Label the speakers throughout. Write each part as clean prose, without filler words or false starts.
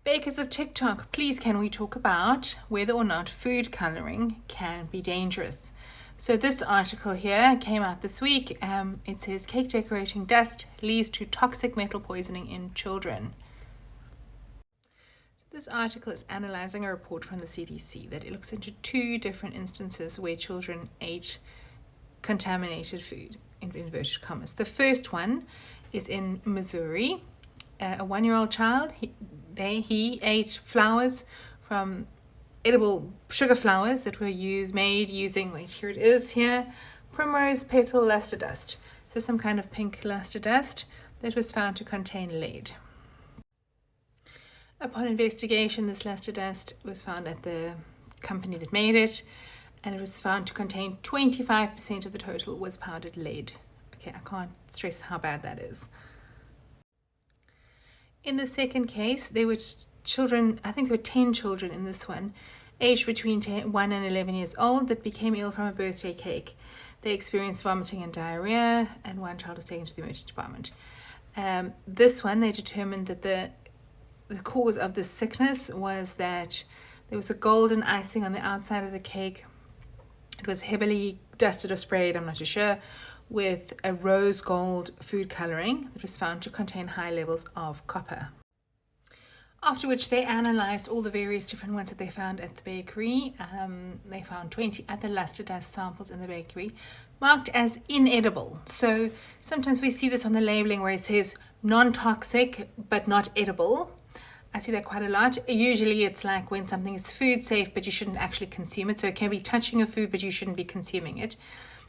Speaker 1: Bakers of TikTok, please can we talk about whether or not food coloring can be dangerous? So this article here came out this week. It says cake decorating dust leads to toxic metal poisoning in children. So this article is analyzing a report from the CDC that it looks into 2 different instances where children ate contaminated food, in inverted commas. The first one is in Missouri. A 1-year-old child, he ate flowers from edible sugar flowers that were made using, wait, here it is here, primrose petal luster dust. So some kind of pink luster dust that was found to contain lead. Upon investigation, this luster dust was found at the company that made it, and it was found to contain 25% of the total was powdered lead. Okay, I can't stress how bad that is. In the second case, there were children, I think there were 10 children in this one, aged between 1 and 11 years old, that became ill from a birthday cake. They experienced vomiting and diarrhea, and 1 child was taken to the emergency department. This one, they determined that the cause of the sickness was that there was a golden icing on the outside of the cake. It was heavily dusted or sprayed, I'm not too sure, with a rose gold food coloring that was found to contain high levels of copper. After which they analyzed all the various different ones that they found at the bakery. They found 20 other luster dust samples in the bakery marked as inedible. So sometimes we see this on the labeling where it says non-toxic but not edible. I see that quite a lot. Usually it's like when something is food safe but you shouldn't actually consume it. So it can be touching a food but you shouldn't be consuming it.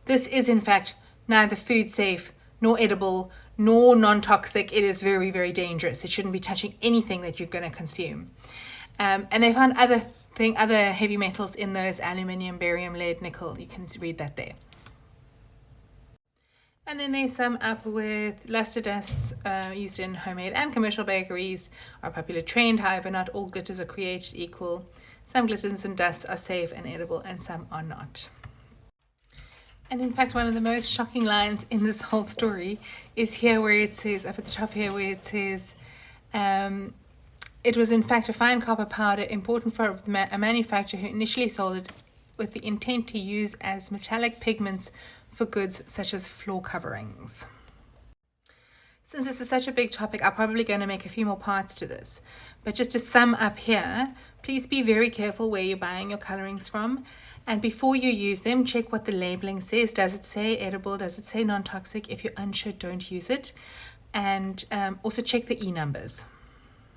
Speaker 1: This is in fact neither food safe nor edible nor non-toxic. It is very, very dangerous. It shouldn't be touching anything that you're going to consume. And they found other heavy metals in those: aluminium, barium, lead, nickel. You can read that there. And then they sum up with luster dusts used in homemade and commercial bakeries are a popular trend. However, not all glitters are created equal. Some glitters and dusts are safe and edible, and some are not. And in fact, one of the most shocking lines in this whole story is here where it says, up at the top here, where it says, it was in fact a fine copper powder important for a manufacturer who initially sold it with the intent to use as metallic pigments for goods such as floor coverings. Since this is such a big topic, I'm probably going to make a few more parts to this. But just to sum up here, please be very careful where you're buying your colorings from. And before you use them, check what the labeling says. Does it say edible? Does it say non-toxic? If you're unsure, don't use it. And also check the E numbers.